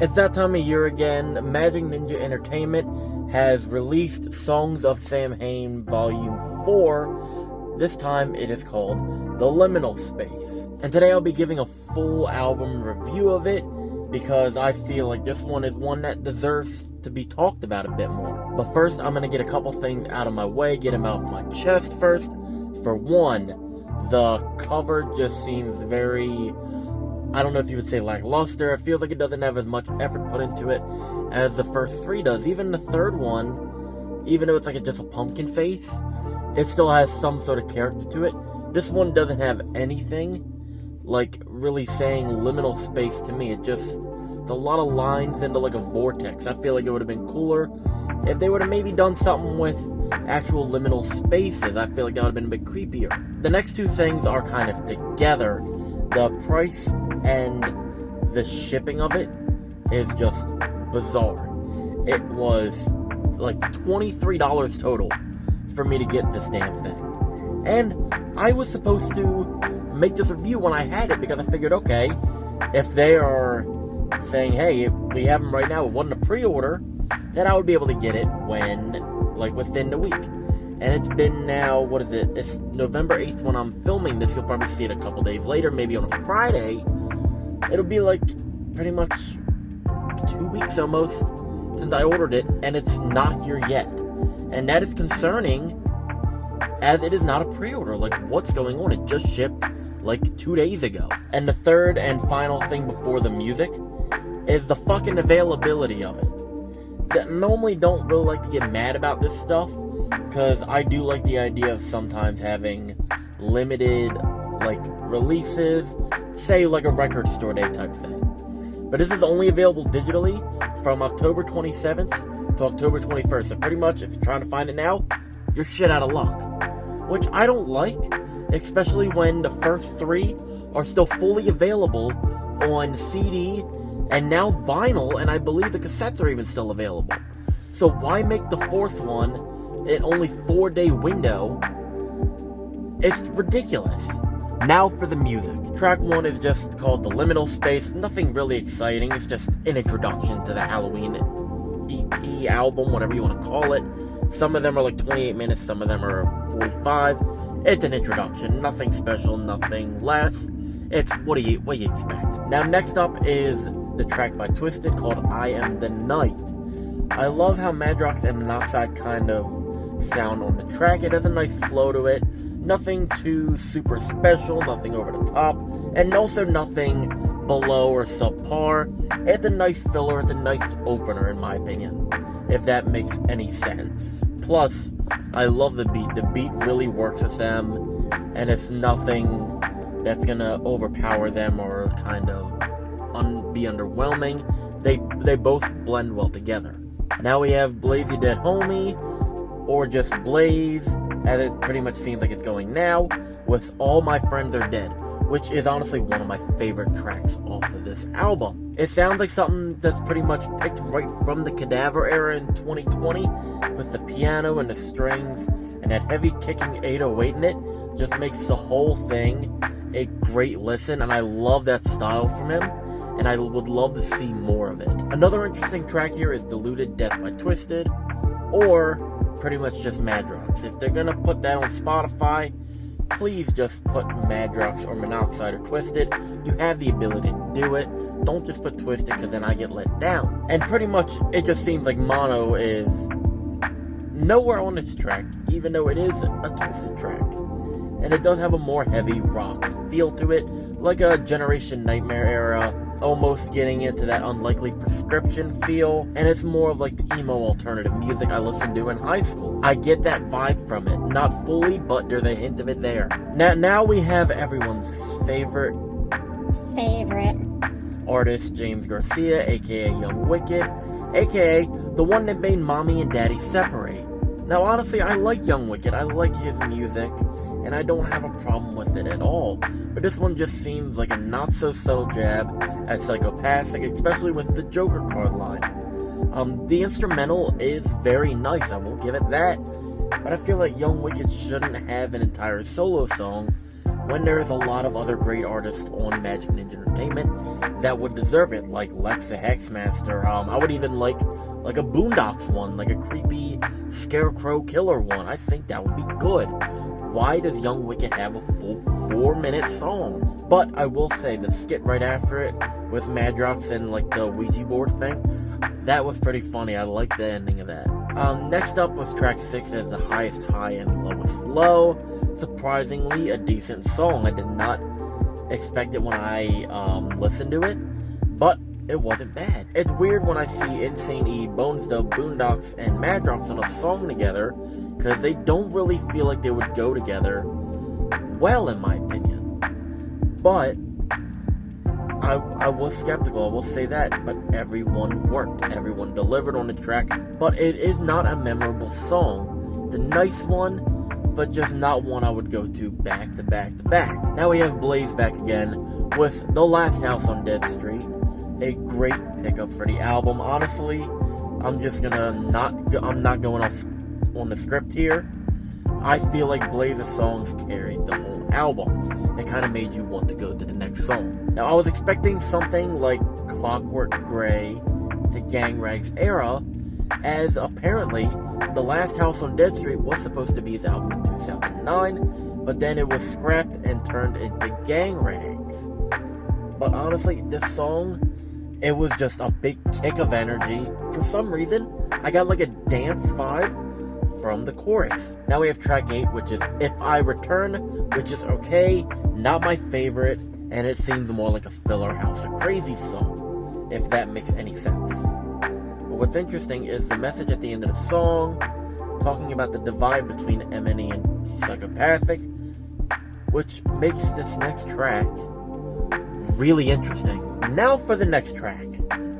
It's that time of year again. Magic Ninja Entertainment has released Songs of Samhain Volume 4. This time it is called the Liminal Space. And today I'll be giving a full album review of it because I feel like this one is one that deserves to be talked about a bit more. But first, I'm going to get a couple things out of my way, get them out of my chest first. For one, the cover just seems very, I don't know if you would say lackluster. It feels like it doesn't have as much effort put into it as the first three does. Even the third one, even though it's like just a pumpkin face, it still has some sort of character to it. This one doesn't have anything like really saying liminal space to me. It's a lot of lines into like a vortex. I feel like it would have been cooler if they would have maybe done something with actual liminal spaces. I feel like that would have been a bit creepier. The next two things are kind of together. The price and the shipping of it is just bizarre. It was like $23 total for me to get this damn thing. And I was supposed to make this review when I had it because I figured, okay, if they are saying, hey, we have them right now, it wasn't a pre-order, then I would be able to get it within the week. And it's been now, what is it? It's November 8th when I'm filming this. You'll probably see it a couple days later, maybe on a Friday. It'll be like pretty much 2 weeks almost since I ordered it, and it's not here yet. And that is concerning, as it is not a pre-order. Like, what's going on? It just shipped like 2 days ago. And the third and final thing before the music is the fucking availability of it. I normally don't really like to get mad about this stuff, because I do like the idea of sometimes having limited, releases, say like a record store day type thing. But this is only available digitally from October 27th to October 21st. So pretty much, if you're trying to find it now, you're shit out of luck. Which I don't like, especially when the first three are still fully available on CD and now vinyl, and I believe the cassettes are even still available. So why make the fourth one an only 4-day window? It's ridiculous. Now for the music. Track 1 is just called The Liminal Space. Nothing really exciting. It's just an introduction to the Halloween EP, album, whatever you want to call it. Some of them are like 28 minutes, some of them are 45. It's an introduction. Nothing special, nothing less. It's what do you expect? Now next up is the track by Twisted called I Am the Night. I love how Madrox and Monoxide kind of sound on the track. It has a nice flow to it. Nothing too super special, nothing over the top, and also nothing below or subpar. It's a nice filler, it's a nice opener in my opinion, if that makes any sense. Plus, I love the beat. The beat really works with them, and it's nothing that's gonna overpower them or kind of be underwhelming. They both blend well together. Now we have Blazy Dead Homie, or just Blaze, as it pretty much seems like it's going now, with All My Friends Are Dead, which is honestly one of my favorite tracks off of this album. It sounds like something that's pretty much picked right from the Cadaver era in 2020, with the piano and the strings, and that heavy kicking 808 in it, just makes the whole thing a great listen, and I love that style from him, and I would love to see more of it. Another interesting track here is Diluted Death by Twisted, or pretty much just Madrox. If they're gonna put that on Spotify, please just put Madrox or Monoxide or Twisted. You have the ability to do it. Don't just put Twisted, because then I get let down. And pretty much, it just seems like Mono is nowhere on this track, even though it is a Twisted track. And it does have a more heavy rock feel to it, like a Generation Nightmare era, almost getting into that Unlikely Prescription feel, and it's more of like the emo alternative music I listened to in high school. I get that vibe from it, not fully, but there's a hint of it there. Now we have everyone's favorite artist, James Garcia, aka Young Wicked, aka the one that made Mommy and Daddy separate. Now honestly, I like Young Wicked, I like his music, and I don't have a problem with it at all. But this one just seems like a not-so-subtle jab at Psychopathic, especially with the Joker card line. The instrumental is very nice, I will give it that. But I feel like Young Wicked shouldn't have an entire solo song when there's a lot of other great artists on Magic Ninja Entertainment that would deserve it, like Lex the Hexmaster. I would even like a Boondocks one, like a creepy Scarecrow Killer one. I think that would be good. Why does Young Wicket have a full 4-minute song? But I will say, the skit right after it with Madrox and like the Ouija board thing, that was pretty funny. I liked the ending of that. Next up was track 6 as the highest high and lowest low. Surprisingly, a decent song. I did not expect it when I listened to it, but it wasn't bad. It's weird when I see Insane E, Bones Dub, Boondocks, and Madrox on a song together, because they don't really feel like they would go together well, in my opinion. But I was skeptical, I will say that, but everyone worked. Everyone delivered on the track, but it is not a memorable song. It's a nice one, but just not one I would go to back to back to back. Now we have Blaze back again with The Last House on Dead Street. A great pickup for the album. Honestly, I'm not going off on the script here. I feel like Blaze's songs carried the whole album. It kind of made you want to go to the next song. Now, I was expecting something like Clockwork Gray to Gang Rag's Era, as apparently The Last House on Dead Street was supposed to be his album in 2009, but then it was scrapped and turned into Gang Rags. But honestly, this song, it was just a big kick of energy. For some reason, I got like a dance vibe from the chorus. Now we have track 8, which is If I Return, which is okay, not my favorite, and it seems more like a filler House of Crazy song, if that makes any sense. But what's interesting is the message at the end of the song, talking about the divide between MNE and Psychopathic, which makes this next track really interesting. Now for the next track,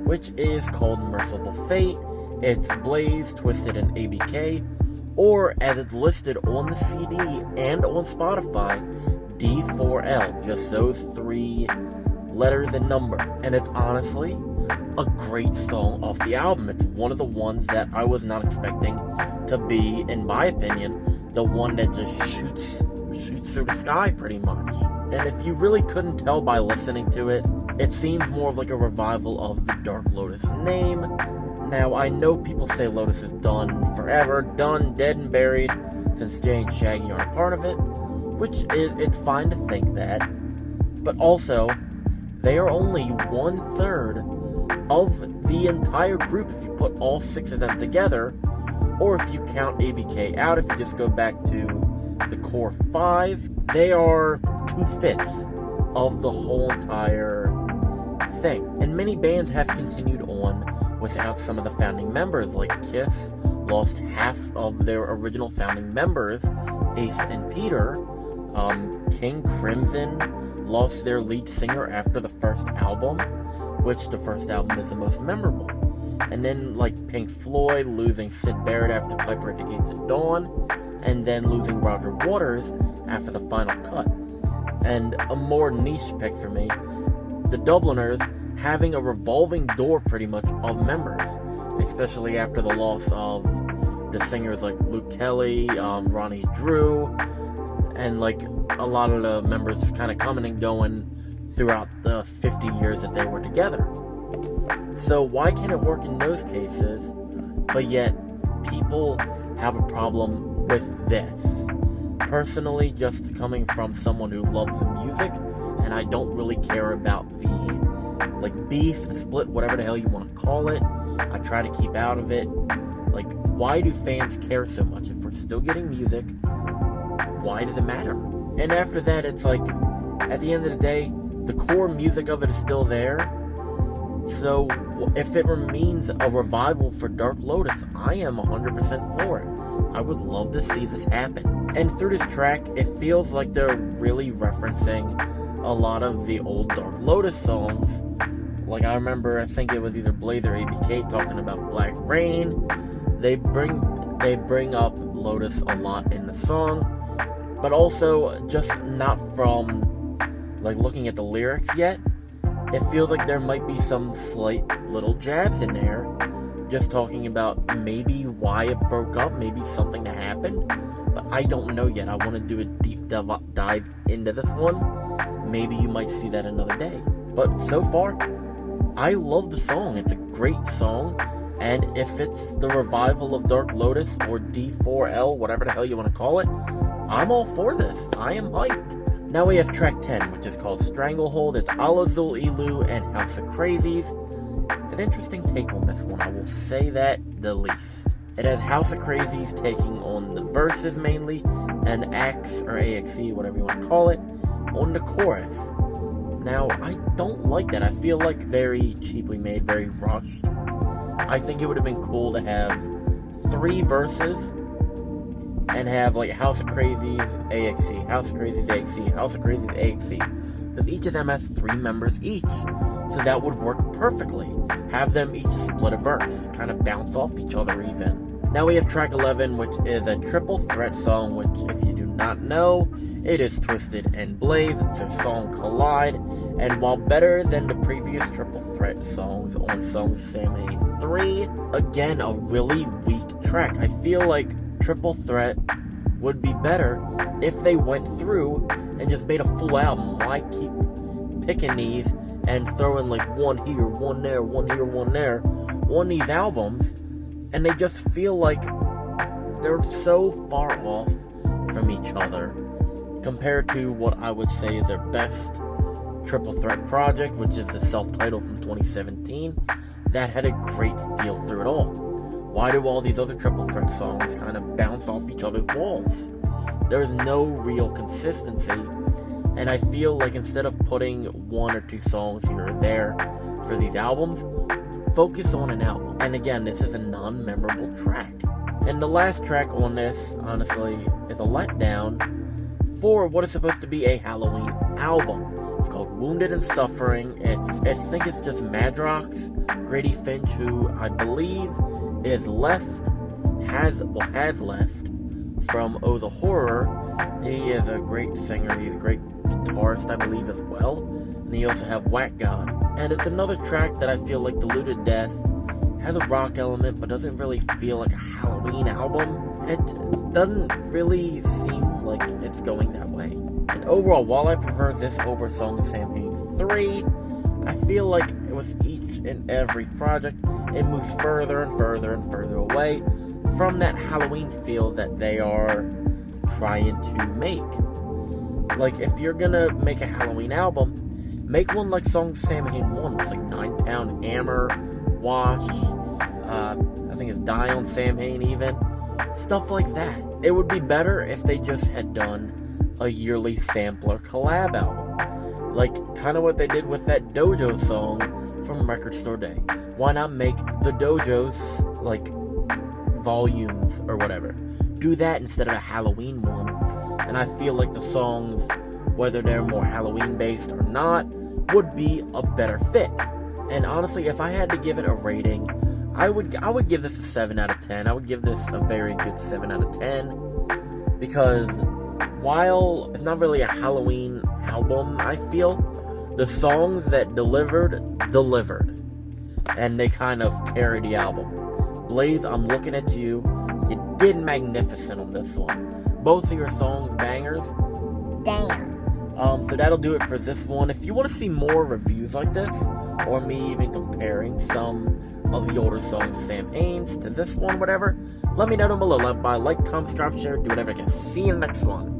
which is called Merciful Fate. It's Blaze, Twisted, and ABK, or as it's listed on the CD and on Spotify, D4L, just those 3 letters and number. And it's honestly a great song off the album. It's one of the ones that I was not expecting to be, in my opinion, the one that just shoots through the sky pretty much. And if you really couldn't tell by listening to it, it seems more of like a revival of the Dark Lotus name. Now, I know people say Lotus is done forever, done, dead and buried, since Jay and Shaggy aren't part of it, which it's fine to think that, but also, they are only 1/3 of the entire group if you put all 6 of them together, or if you count ABK out, if you just go back to the core 5, they are 2/5 of the whole entire thing. And many bands have continued on without some of the founding members, like Kiss lost half of their original founding members, Ace and Peter. King Crimson lost their lead singer after the first album, which the first album is the most memorable. And then, like, Pink Floyd losing Syd Barrett after Piper at the Gates of Dawn, and then losing Roger Waters after the final cut. And a more niche pick for me, the Dubliners having a revolving door pretty much of members, especially after the loss of the singers like Luke Kelly, Ronnie Drew, and like a lot of the members just kind of coming and going throughout the 50 years that they were together. So why can't it work in those cases, but yet people have a problem with this? Personally, just coming from someone who loves the music, and I don't really care about the beef, the split, whatever the hell you want to call it. I try to keep out of it. Like, why do fans care so much? If we're still getting music, why does it matter? And after that, it's like, at the end of the day, the core music of it is still there. So if it means a revival for Dark Lotus, I am 100% for it. I would love to see this happen. And through this track, it feels like they're really referencing a lot of the old Dark Lotus songs. Like, I remember, I think it was either Blaze or ABK talking about Black Rain. They bring up Lotus a lot in the song, but also just not from like looking at the lyrics yet. it feels like there might be some slight little jabs in there, just talking about maybe why it broke up, maybe something that happened, but I don't know yet. I want to do a deep dive into this one. Maybe you might see that another day. But so far, I love the song. It's a great song, and if it's the revival of Dark Lotus or D4L, whatever the hell you want to call it, I'm all for this. I am hyped. Now we have track 10, which is called Stranglehold. It's Alazul Ilu and House of Crazies. It's an interesting take on this one, I will say that the least. It has House of Crazies taking on the verses mainly, and Axe, or AXE, whatever you want to call it, on the chorus. Now, I don't like that. I feel like very cheaply made, very rushed. I think it would have been cool to have 3 verses and have like House of Crazies, AXE, House of Crazies, AXE, House of Crazies, AXE. Because each of them has 3 members each. So that would work perfectly. Have them each split a verse, kind of bounce off each other even. Now we have track 11, which is a triple threat song, which if you do not know, it is Twisted and Blaze. It's their song Collide. And while better than the previous triple threat songs on Song Samhain 3, again, a really weak track. I feel like Triple Threat would be better if they went through and just made a full album. Why keep picking these and throwing like one here, one there, one here, one there on these albums, and they just feel like they're so far off from each other compared to what I would say is their best triple threat project, which is the self-titled from 2017, that had a great feel through it all. Why do all these other triple threat songs kind of bounce off each other's walls? There's no real consistency, and I feel like instead of putting 1 or 2 songs here or there for these albums, focus on an album. And again, this is a non-memorable track. And the last track on this, honestly, is a letdown for what is supposed to be a Halloween album. It's called Wounded and Suffering. I think it's just Madrox, Grady Finch, who I believe has left from Oh the Horror. He is a great singer, he's a great guitarist, I believe, as well. And you also have Whack God. And it's another track that I feel like Diluted Death has a rock element, but doesn't really feel like a Halloween album. It doesn't really seem like it's going that way. And overall, while I prefer this over Song of Samhain 3, I feel like with each and every project, it moves further and further and further away from that Halloween feel that they are trying to make. Like, if you're gonna make a Halloween album, make one like Song of Samhain 1, with like 9 Pound Hammer, Wash, I think it's Die on Samhain even, stuff like that. It would be better if they just had done a yearly sampler collab album. Like, kind of what they did with that Dojo song from Record Store Day. Why not make the Dojo's, like, volumes or whatever? Do that instead of a Halloween one. And I feel like the songs, whether they're more Halloween-based or not, would be a better fit. And honestly, if I had to give it a rating, I would give this a 7 out of 10. I would give this a very good 7 out of 10. Because while it's not really a Halloween album, I feel, the songs that delivered. And they kind of carry the album. Blaze, I'm looking at you. You did magnificent on this one. Both of your songs bangers. Damn. So that'll do it for this one. If you want to see more reviews like this, or me even comparing some of the older songs, Samhain's, to this one, whatever, let me know down below. Like, comment, subscribe, share, do whatever I can. See you in the next one.